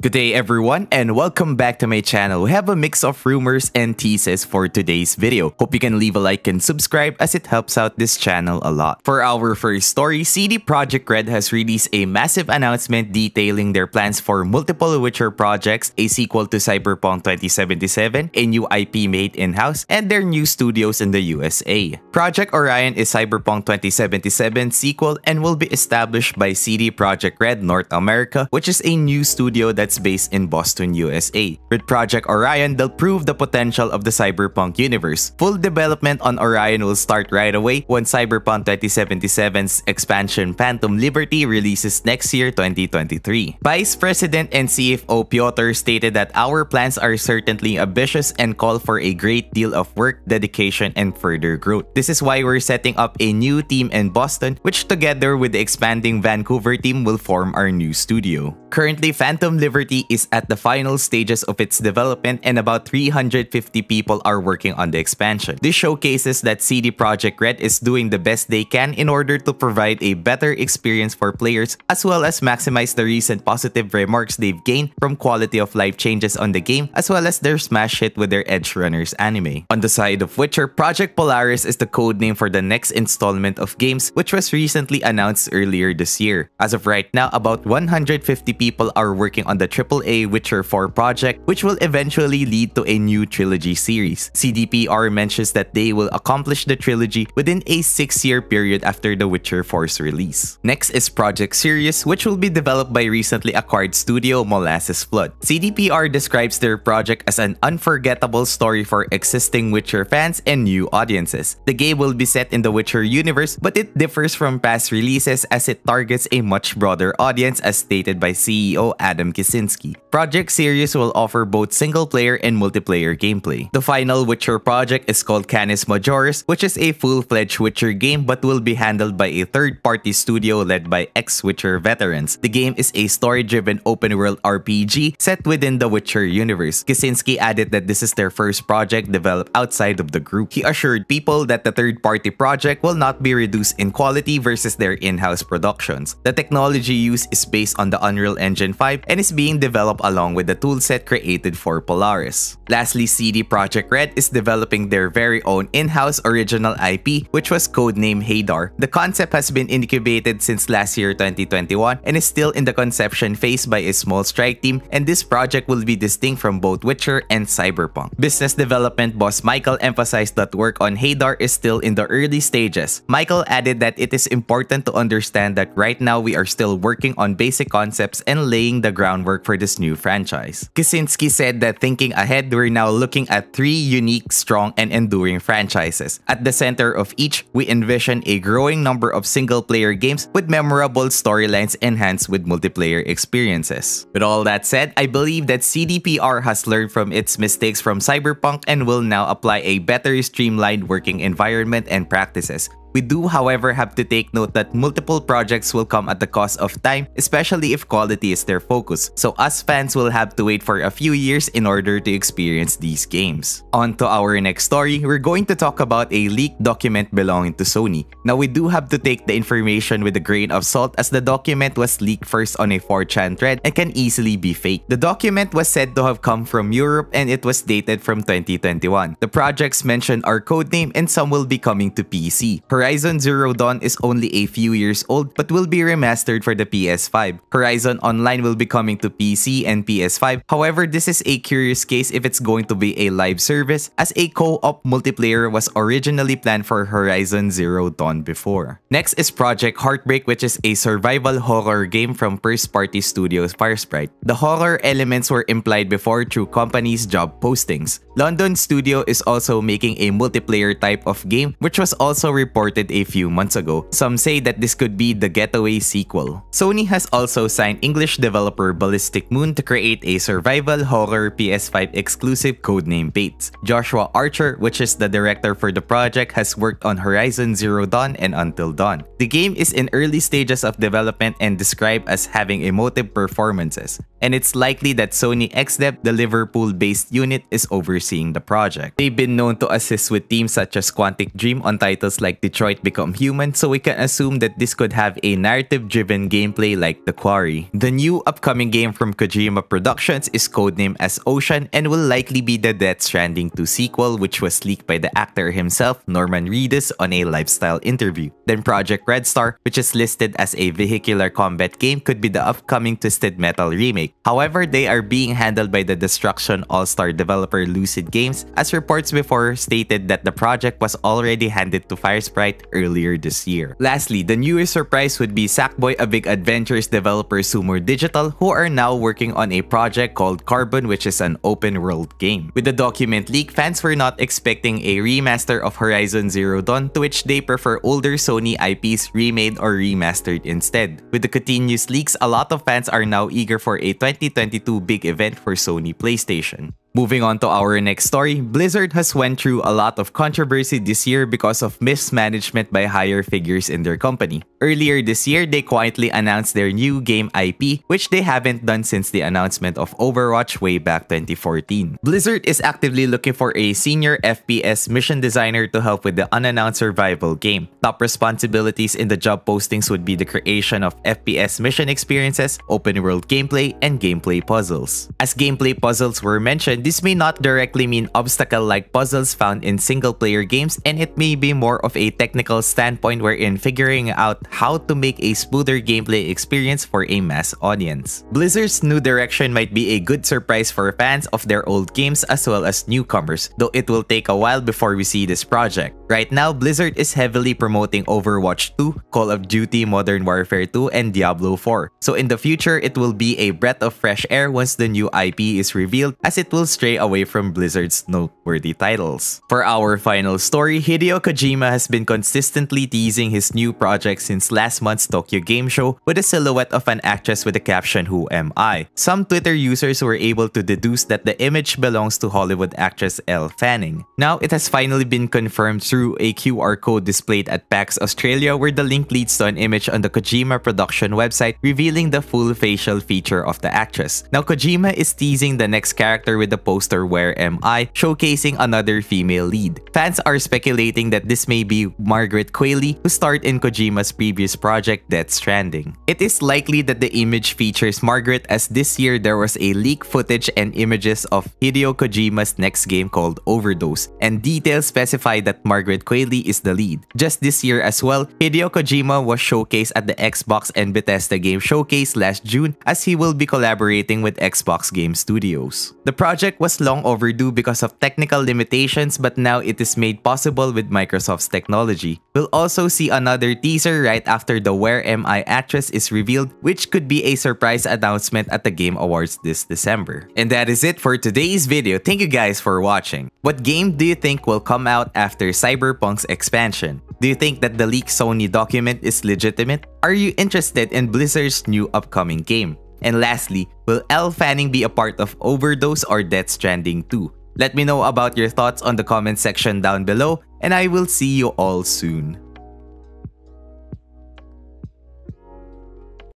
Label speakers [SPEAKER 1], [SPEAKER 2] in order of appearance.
[SPEAKER 1] Good day everyone and welcome back to my channel. We have a mix of rumors and teases for today's video. Hope you can leave a like and subscribe as it helps out this channel a lot. For our first story, CD Projekt Red has released a massive announcement detailing their plans for multiple Witcher projects, a sequel to Cyberpunk 2077, a new IP made in-house, and their new studios in the USA. Project Orion is Cyberpunk 2077's sequel and will be established by CD Projekt Red North America, which is a new studio that's based in Boston, USA. With Project Orion, they'll prove the potential of the Cyberpunk universe. Full development on Orion will start right away when Cyberpunk 2077's expansion Phantom Liberty releases next year, 2023. Vice President and CFO Piotr stated that our plans are certainly ambitious and call for a great deal of work, dedication, and further growth. This is why we're setting up a new team in Boston, which together with the expanding Vancouver team will form our new studio. Currently, Phantom Liberty is at the final stages of its development and about 350 people are working on the expansion. This showcases that CD Projekt Red is doing the best they can in order to provide a better experience for players as well as maximize the recent positive remarks they've gained from quality of life changes on the game as well as their smash hit with their Edge Runners anime. On the side of Witcher, Project Polaris is the codename for the next installment of games which was recently announced earlier this year. As of right now, about 150 people are working on the AAA Witcher 4 project, which will eventually lead to a new trilogy series. CDPR mentions that they will accomplish the trilogy within a 6-year period after the Witcher 4's release. Next is Project Sirius, which will be developed by recently acquired studio Molasses Flood. CDPR describes their project as an unforgettable story for existing Witcher fans and new audiences. The game will be set in the Witcher universe, but it differs from past releases as it targets a much broader audience as stated by CEO Adam Kicinski. Project Sirius will offer both single-player and multiplayer gameplay. The final Witcher project is called Canis Majoris, which is a full-fledged Witcher game but will be handled by a third-party studio led by ex-Witcher veterans. The game is a story-driven open-world RPG set within the Witcher universe. Kicinski added that this is their first project developed outside of the group. He assured people that the third-party project will not be reduced in quality versus their in-house productions. The technology used is based on the Unreal Engine 5 and is being developed along with the toolset created for Polaris. Lastly, CD Projekt Red is developing their very own in-house original IP, which was codenamed Hadar. The concept has been incubated since last year 2021 and is still in the conception phase by a small strike team, and this project will be distinct from both Witcher and Cyberpunk. Business development boss Michael emphasized that work on Hadar is still in the early stages. Michael added that it is important to understand that right now we are still working on basic concepts and laying the groundwork for this new franchise. Kicinski said that thinking ahead, we're now looking at 3 unique, strong, and enduring franchises. At the center of each, we envision a growing number of single-player games with memorable storylines enhanced with multiplayer experiences. With all that said, I believe that CDPR has learned from its mistakes from Cyberpunk and will now apply a better streamlined working environment and practices. We do, however, have to take note that multiple projects will come at the cost of time, especially if quality is their focus. So us fans will have to wait for a few years in order to experience these games. On to our next story, we're going to talk about a leaked document belonging to Sony. Now we do have to take the information with a grain of salt as the document was leaked first on a 4chan thread and can easily be faked. The document was said to have come from Europe and it was dated from 2021. The projects mentioned are codename and some will be coming to PC. Horizon Zero Dawn is only a few years old but will be remastered for the PS5. Horizon Online will be coming to PC and PS5. However, this is a curious case if it's going to be a live service as a co-op multiplayer was originally planned for Horizon Zero Dawn before. Next is Projekt Heartbreak, which is a survival horror game from first-party studios Firesprite. The horror elements were implied before through companies' job postings. London Studio is also making a multiplayer type of game which was also reported a few months ago. Some say that this could be the Getaway sequel. Sony has also signed English developer Ballistic Moon to create a survival horror PS5 exclusive codename Bates. Joshua Archer, which is the director for the project, has worked on Horizon Zero Dawn and Until Dawn. The game is in early stages of development and described as having emotive performances. and it's likely that Sony XDev, the Liverpool-based unit, is overseeing the project. They've been known to assist with teams such as Quantic Dream on titles like Detroit Become Human, so we can assume that this could have a narrative-driven gameplay like The Quarry. The new upcoming game from Kojima Productions is codenamed as Ocean and will likely be the Death Stranding 2 sequel, which was leaked by the actor himself, Norman Reedus, on a lifestyle interview. Then Projekt Red Star, which is listed as a vehicular combat game, could be the upcoming Twisted Metal remake. However, they are being handled by the Destruction All-Star developer Lucid Games, as reports before stated that the project was already handed to Firesprite earlier this year. Lastly, the newest surprise would be Sackboy: A Big Adventures developer Sumo Digital, who are now working on a project called Carbon, which is an open-world game. With the document leak, fans were not expecting a remaster of Horizon Zero Dawn, to which they prefer older Sony IPs remade or remastered instead. With the continuous leaks, a lot of fans are now eager for a 2022 big event for Sony PlayStation. Moving on to our next story, Blizzard has went through a lot of controversy this year because of mismanagement by higher figures in their company. Earlier this year, they quietly announced their new game IP, which they haven't done since the announcement of Overwatch way back 2014. Blizzard is actively looking for a senior FPS mission designer to help with the unannounced survival game. Top responsibilities in the job postings would be the creation of FPS mission experiences, open-world gameplay, and gameplay puzzles. As gameplay puzzles were mentioned, this may not directly mean obstacle-like puzzles found in single-player games, and it may be more of a technical standpoint wherein figuring out how to make a smoother gameplay experience for a mass audience. Blizzard's new direction might be a good surprise for fans of their old games as well as newcomers, though it will take a while before we see this project. Right now, Blizzard is heavily promoting Overwatch 2, Call of Duty Modern Warfare 2, and Diablo 4. So in the future, it will be a breath of fresh air once the new IP is revealed, as it will stray away from Blizzard's noteworthy titles. For our final story, Hideo Kojima has been consistently teasing his new project since last month's Tokyo Game Show with a silhouette of an actress with the caption "Who am I?" Some Twitter users were able to deduce that the image belongs to Hollywood actress Elle Fanning. Now, it has finally been confirmed through a QR code displayed at PAX Australia, where the link leads to an image on the Kojima production website revealing the full facial feature of the actress. Now, Kojima is teasing the next character with the poster "Where Am I?" showcasing another female lead. Fans are speculating that this may be Margaret Qualley, who starred in Kojima's previous project Death Stranding. It is likely that the image features Margaret, as this year there was a leak footage and images of Hideo Kojima's next game called Overdose, and details specify that Margaret Qualley is the lead. Just this year as well, Hideo Kojima was showcased at the Xbox and Bethesda Game Showcase last June, as he will be collaborating with Xbox Game Studios. The project was long overdue because of technical limitations, but now it is made possible with Microsoft's technology. We'll also see another teaser right after the Where Am I actress is revealed, which could be a surprise announcement at the Game Awards this December. And that is it for today's video. Thank you guys for watching. What game do you think will come out after Cyberpunk's expansion? Do you think that the leaked Sony document is legitimate? Are you interested in Blizzard's new upcoming game? And lastly, will Elle Fanning be a part of Overdose or Death Stranding 2? Let me know about your thoughts on the comment section down below, and I will see you all soon.